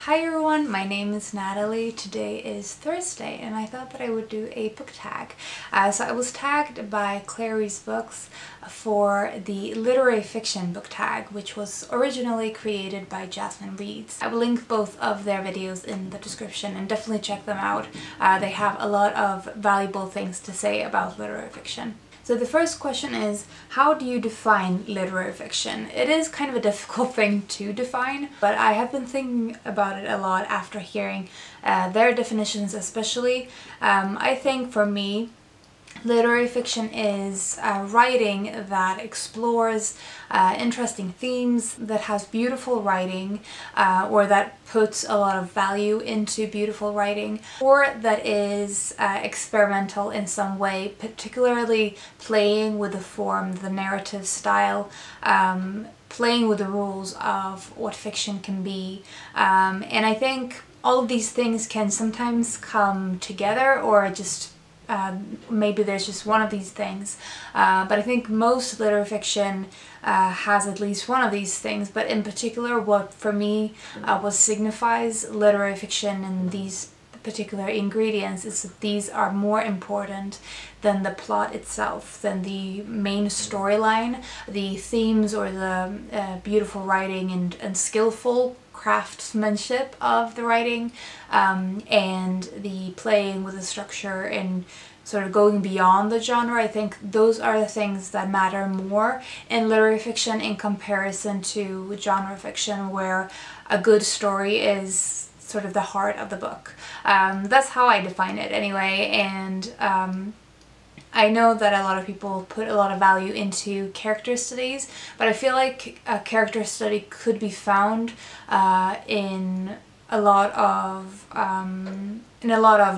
Hi everyone, my name is Natalie. Today is Thursday and I thought that I would do a book tag. So I was tagged by Clary's Books for the literary fiction book tag, which was originally created by Jasmine Reeds. I will link both of their videos in the description and definitely check them out. They have a lot of valuable things to say about literary fiction. So the first question is, how do you define literary fiction? It is kind of a difficult thing to define, but I have been thinking about it a lot after hearing their definitions especially. I think for me, literary fiction is writing that explores interesting themes, that has beautiful writing, or that puts a lot of value into beautiful writing, or that is experimental in some way, particularly playing with the form, the narrative style, playing with the rules of what fiction can be. And I think all of these things can sometimes come together, or just maybe there's just one of these things, but I think most literary fiction has at least one of these things. But in particular, what for me what signifies literary fiction and these particular ingredients is that these are more important than the plot itself, than the main storyline, the themes, or the beautiful writing and skillful craftsmanship of the writing, and the playing with the structure and sort of going beyond the genre. I think those are the things that matter more in literary fiction in comparison to genre fiction, where a good story is sort of the heart of the book. That's how I define it anyway, and I know that a lot of people put a lot of value into character studies, but I feel like a character study could be found in a lot of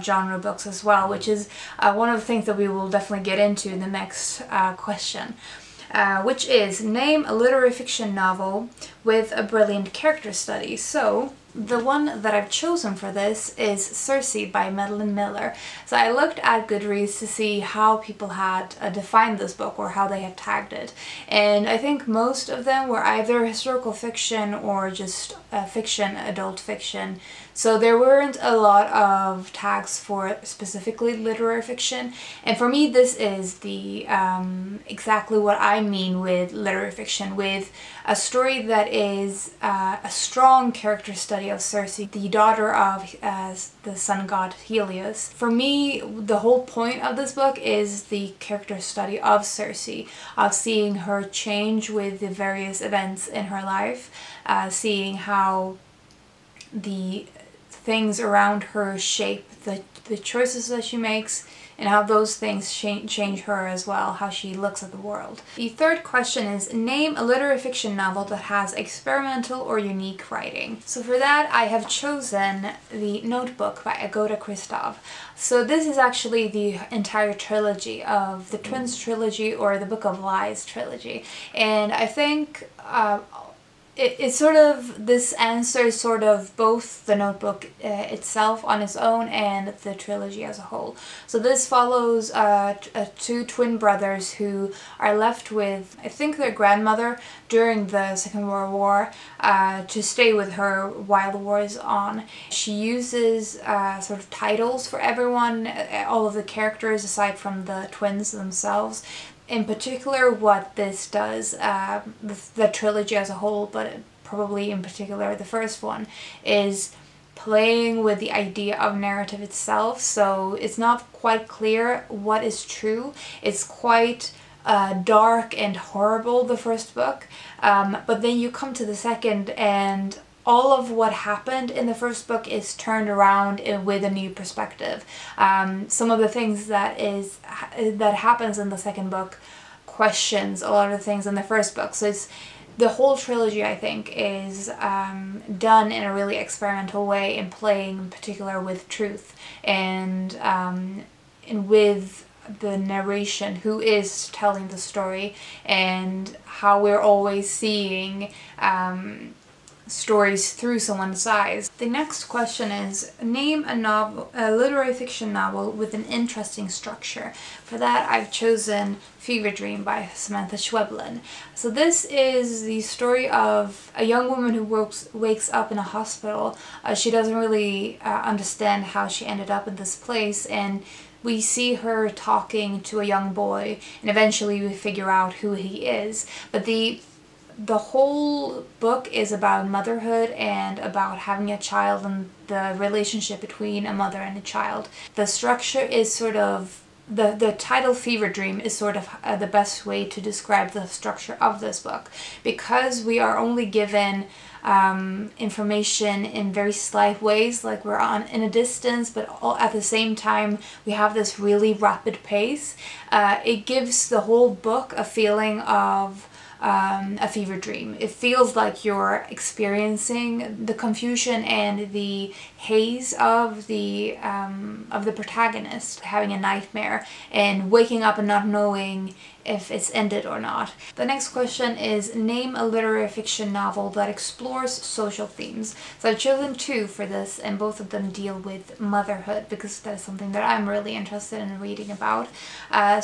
genre books as well, which is one of the things that we will definitely get into in the next question. Which is, name a literary fiction novel with a brilliant character study. So the one that I've chosen for this is Circe by Madeleine Miller. So I looked at Goodreads to see how people had defined this book, or how they had tagged it, and I think most of them were either historical fiction or just fiction, adult fiction. So there weren't a lot of tags for specifically literary fiction, and for me this is the exactly what I mean with literary fiction, with a story that is a strong character study of Circe, the daughter of the sun god Helios. For me, the whole point of this book is the character study of Circe, of seeing her change with the various events in her life, seeing how the things around her shape the choices that she makes, and how those things change her as well, how she looks at the world. The third question is, name a literary fiction novel that has experimental or unique writing. So for that I have chosen The Notebook by Agota Kristof. So this is actually the entire trilogy of the Twins trilogy, or the Book of Lies trilogy, and I think it's sort of, this answers sort of both the Notebook itself on its own and the trilogy as a whole. So this follows two twin brothers who are left with, I think, their grandmother during the Second World War to stay with her while the war is on. She uses sort of titles for everyone, all of the characters aside from the twins themselves. In particular, what this does, the trilogy as a whole, but probably in particular the first one, is playing with the idea of narrative itself. So it's not quite clear what is true. It's quite dark and horrible, the first book, but then you come to the second, and all of what happened in the first book is turned around with a new perspective. Some of the things that happens in the second book questions a lot of the things in the first book. So it's, the whole trilogy, I think, is done in a really experimental way, in playing in particular with truth and with the narration, who is telling the story, and how we're always seeing stories through someone's eyes. The next question is, name a literary fiction novel with an interesting structure. For that, I've chosen Fever Dream by Samantha Schweblin. So this is the story of a young woman who wakes up in a hospital. She doesn't really understand how she ended up in this place, and we see her talking to a young boy, and eventually we figure out who he is. But the whole book is about motherhood and about having a child and the relationship between a mother and a child. The structure is sort of, the title Fever Dream is sort of the best way to describe the structure of this book, because we are only given information in very slight ways, like we're in a distance, but at the same time we have this really rapid pace. It gives the whole book a feeling of a fever dream. It feels like you're experiencing the confusion and the haze of the protagonist having a nightmare and waking up and not knowing if it's ended or not. The next question is, name a literary fiction novel that explores social themes. So I've chosen two for this, and both of them deal with motherhood, because that is something that I'm really interested in reading about.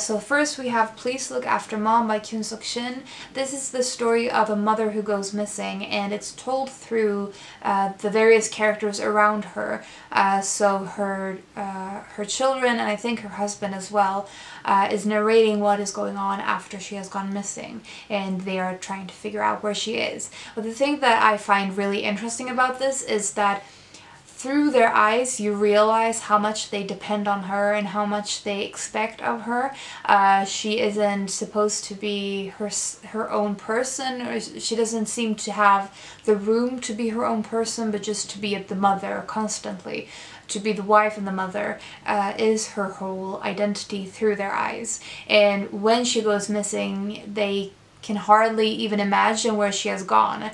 So first we have Please Look After Mom by Kyung Shin. This is the story of a mother who goes missing, and it's told through the various characters around her. So her children, and I think her husband as well, is narrating what is going on after she has gone missing, and they are trying to figure out where she is. But the thing that I find really interesting about this is that through their eyes you realize how much they depend on her and how much they expect of her. She isn't supposed to be her own person, or she doesn't seem to have the room to be her own person, but just to be the mother constantly. To be the wife and the mother is her whole identity through their eyes. And when she goes missing, they can hardly even imagine where she has gone,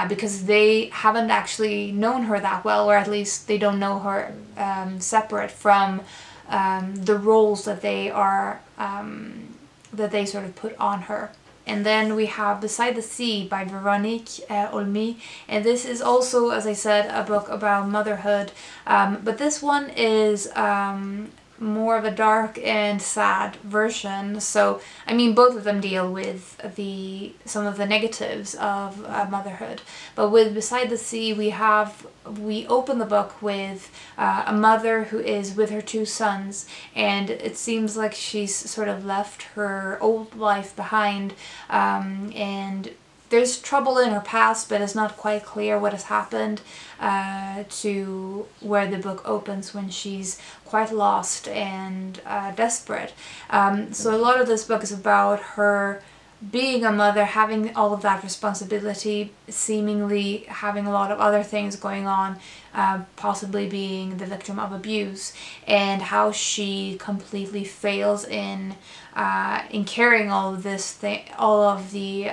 because they haven't actually known her that well, or at least they don't know her separate from the roles that they are that they sort of put on her. And then we have Beside the Sea by Veronique, Olmi, and this is also, as I said, a book about motherhood, but this one is more of a dark and sad version. So I mean, both of them deal with some of the negatives of motherhood, but with Beside the Sea we open the book with a mother who is with her two sons, and it seems like she's sort of left her old life behind, and there's trouble in her past, but it's not quite clear what has happened to where the book opens, when she's quite lost and desperate. So a lot of this book is about her being a mother, having all of that responsibility, seemingly having a lot of other things going on, possibly being the victim of abuse, and how she completely fails in carrying all of this all of the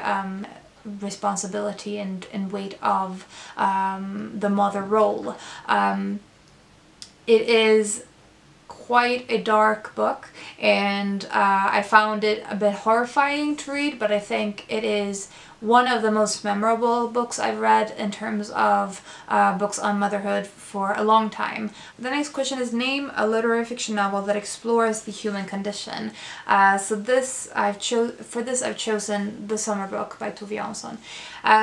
responsibility and weight of the mother role. It is quite a dark book, and I found it a bit horrifying to read, but I think it is one of the most memorable books I've read in terms of books on motherhood for a long time. The next question is, name a literary fiction novel that explores the human condition. So for this I've chosen The Summer Book by Tove Jansson.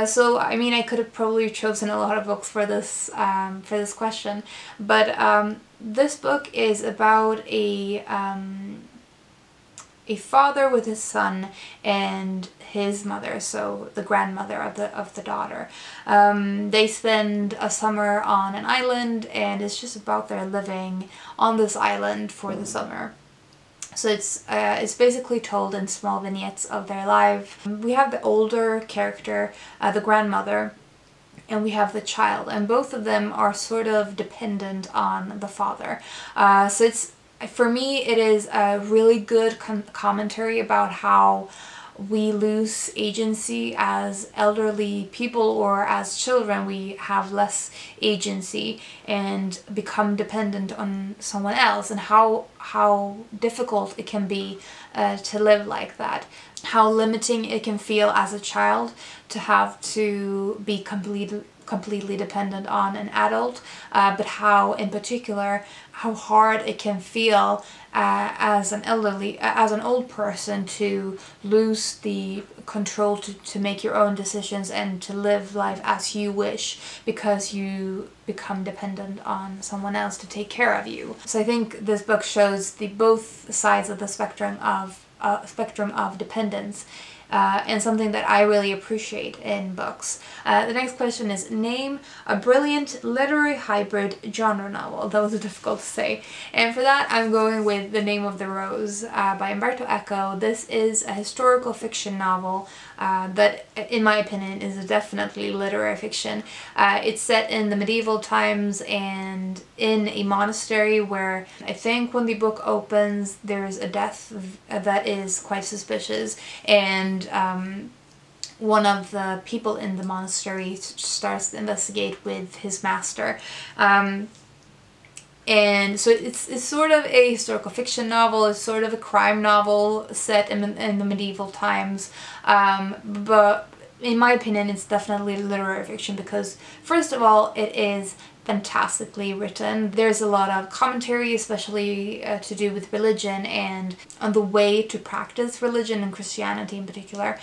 So I mean, I could have probably chosen a lot of books for this question, but this book is about a father with his son and his mother, so the grandmother of the daughter. They spend a summer on an island, and it's just about their living on this island for the summer. So it's basically told in small vignettes of their life. We have the older character, the grandmother, and we have the child, and both of them are sort of dependent on the father. So for me, it is a really good commentary about how we lose agency as elderly people, or as children we have less agency and become dependent on someone else, and how difficult it can be to live like that. How limiting it can feel as a child to have to be completely dependent on an adult, but how in particular how hard it can feel as an old person to lose the control to make your own decisions and to live life as you wish because you become dependent on someone else to take care of you. So I think this book shows the both sides of the spectrum of dependence. And something that I really appreciate in books. The next question is, name a brilliant literary hybrid genre novel. That was difficult to say. And for that, I'm going with The Name of the Rose by Umberto Eco. This is a historical fiction novel that, in my opinion, is definitely literary fiction. It's set in the medieval times and in a monastery where I think when the book opens, there's a death that is quite suspicious, and one of the people in the monastery starts to investigate with his master. And so it's sort of a historical fiction novel, it's sort of a crime novel set in the medieval times, but in my opinion it's definitely literary fiction because, first of all, it is fantastically written. There's a lot of commentary, especially to do with religion and on the way to practice religion and Christianity in particular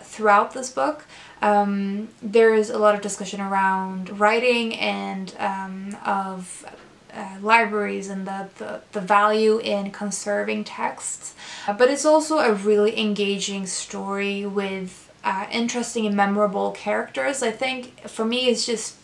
throughout this book. There's a lot of discussion around writing and of libraries and the value in conserving texts. But it's also a really engaging story with interesting and memorable characters. I think for me it's just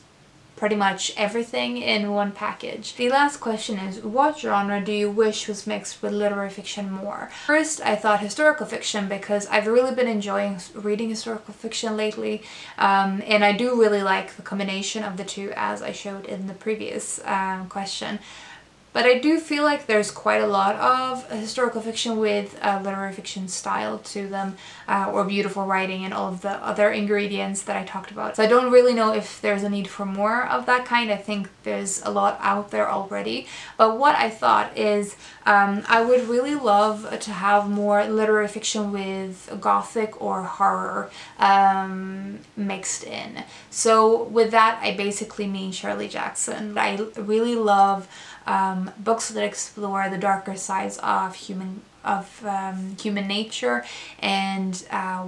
pretty much everything in one package. The last question is, what genre do you wish was mixed with literary fiction more? First, I thought historical fiction because I've really been enjoying reading historical fiction lately, and I do really like the combination of the two, as I showed in the previous question. But I do feel like there's quite a lot of historical fiction with literary fiction style to them, or beautiful writing and all of the other ingredients that I talked about. So I don't really know if there's a need for more of that kind. I think there's a lot out there already. But what I thought is I would really love to have more literary fiction with gothic or horror mixed in. So with that, I basically mean Shirley Jackson. I really love books that explore the darker sides of human nature and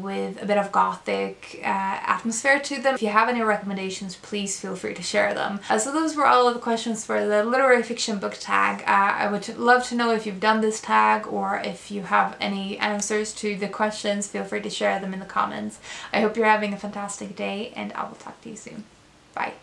with a bit of gothic atmosphere to them. If you have any recommendations, please feel free to share them. So those were all of the questions for the literary fiction book tag. I would love to know if you've done this tag or if you have any answers to the questions. Feel free to share them in the comments. I hope you're having a fantastic day, and I will talk to you soon. Bye.